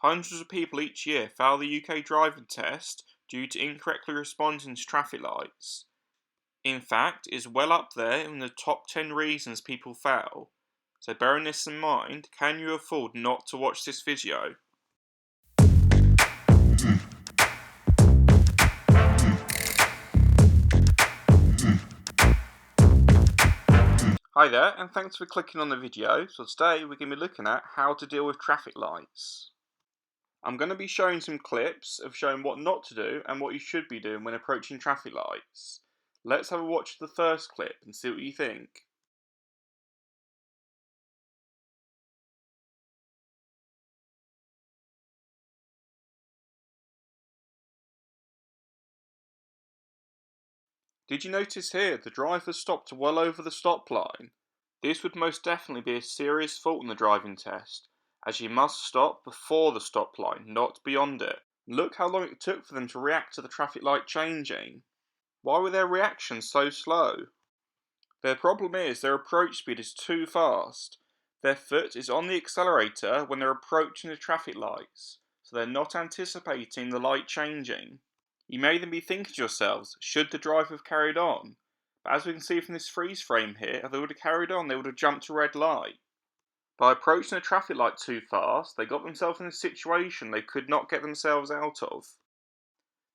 Hundreds of people each year fail the UK driving test due to incorrectly responding to traffic lights. In fact, it's well up there in the top 10 reasons people fail. So bearing this in mind, can you afford not to watch this video? Hi there, and thanks for clicking on the video. So today we're going to be looking at how to deal with traffic lights. I'm going to be showing some clips of showing what not to do and what you should be doing when approaching traffic lights. Let's have a watch of the first clip and see what you think. Did you notice here the driver stopped well over the stop line? This would most definitely be a serious fault in the driving test, as you must stop before the stop line, not beyond it. Look how long it took for them to react to the traffic light changing. Why were their reactions so slow? Their problem is their approach speed is too fast. Their foot is on the accelerator when they're approaching the traffic lights, so they're not anticipating the light changing. You may then be thinking to yourselves, should the driver have carried on? But as we can see from this freeze frame here, if they would have carried on, they would have jumped a red light. By approaching the traffic light too fast, they got themselves in a situation they could not get themselves out of.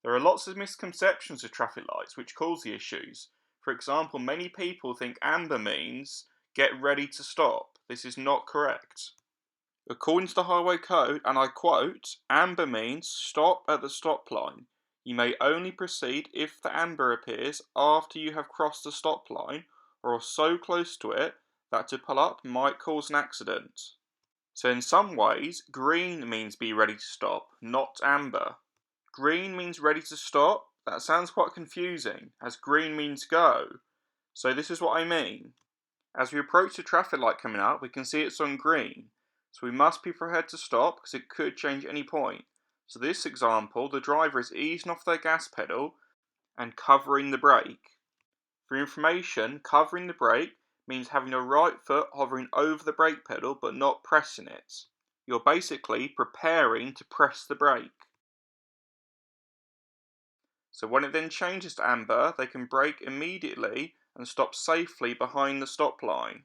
There are lots of misconceptions of traffic lights which cause the issues. For example, many people think amber means get ready to stop. This is not correct. According to the highway code, and I quote, amber means stop at the stop line. You may only proceed if the amber appears after you have crossed the stop line or are so close to it that to pull up might cause an accident. So in some ways, green means be ready to stop, not amber. Green means ready to stop. That sounds quite confusing, as green means go. So this is what I mean. As we approach the traffic light coming up, we can see it's on green. So we must be prepared to stop because it could change at any point. So this example, the driver is easing off their gas pedal and covering the brake. For information, covering the brake means having your right foot hovering over the brake pedal but not pressing it. You're basically preparing to press the brake. So when it then changes to amber, they can brake immediately and stop safely behind the stop line.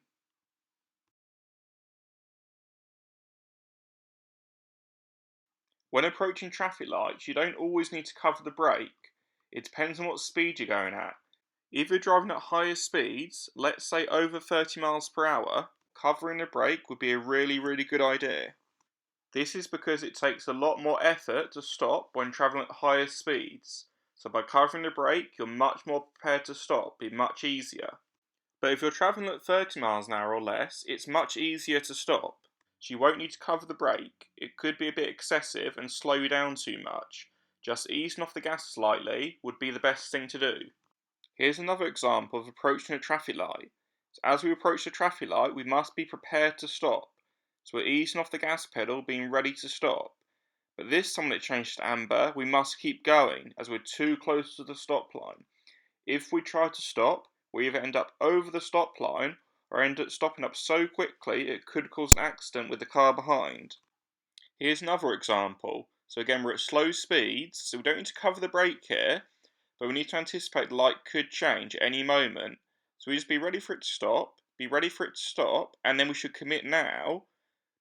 When approaching traffic lights, you don't always need to cover the brake. It depends on what speed you're going at. If you're driving at higher speeds, let's say over 30 miles per hour, covering the brake would be a really good idea. This is because it takes a lot more effort to stop when travelling at higher speeds. So by covering the brake, you're much more prepared to stop, be much easier. But if you're travelling at 30 miles an hour or less, it's much easier to stop. So you won't need to cover the brake. It could be a bit excessive and slow you down too much. Just easing off the gas slightly would be the best thing to do. Here's another example of approaching a traffic light. So as we approach the traffic light, we must be prepared to stop. So we're easing off the gas pedal, being ready to stop. But this time when it changes to amber, we must keep going as we're too close to the stop line. If we try to stop, we either end up over the stop line or end up stopping up so quickly it could cause an accident with the car behind. Here's another example. So again, we're at slow speeds, so we don't need to cover the brake here, but we need to anticipate the light could change at any moment. So we just be ready for it to stop, and then we should commit now.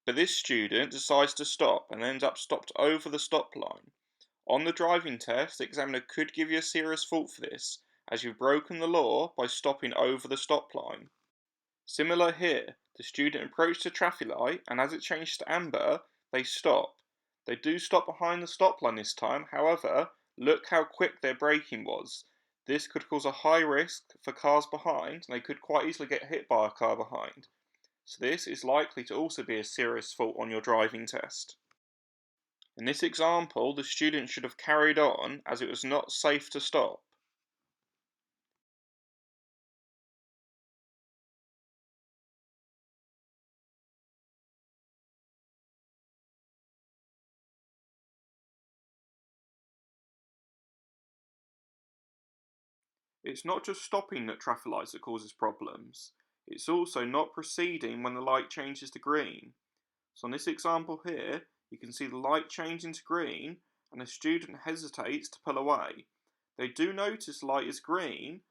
But this student decides to stop and ends up stopped over the stop line. On the driving test, the examiner could give you a serious fault for this, as you've broken the law by stopping over the stop line. Similar here, the student approached the traffic light and as it changed to amber, they stop. They do stop behind the stop line this time, however, look how quick their braking was. This could cause a high risk for cars behind, and they could quite easily get hit by a car behind. So this is likely to also be a serious fault on your driving test. In this example, the student should have carried on as it was not safe to stop. It's not just stopping at traffic lights that causes problems, it's also not proceeding when the light changes to green. So in this example here, you can see the light changing to green and a student hesitates to pull away. They do notice light is green,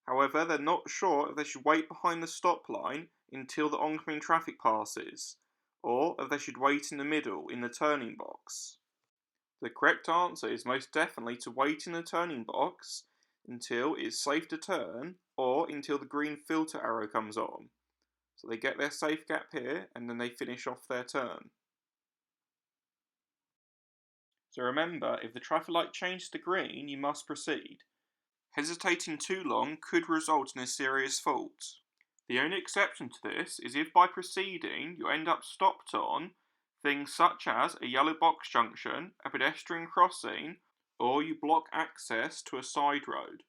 however they're not sure if they should wait behind the stop line until the oncoming traffic passes, or if they should wait in the middle in the turning box. The correct answer is most definitely to wait in the turning box until it's safe to turn or until the green filter arrow comes on. So they get their safe gap here and then they finish off their turn. So remember, if the traffic light changes to green, you must proceed. Hesitating too long could result in a serious fault. The only exception to this is if by proceeding you end up stopped on things such as a yellow box junction, a pedestrian crossing, or you block access to a side road.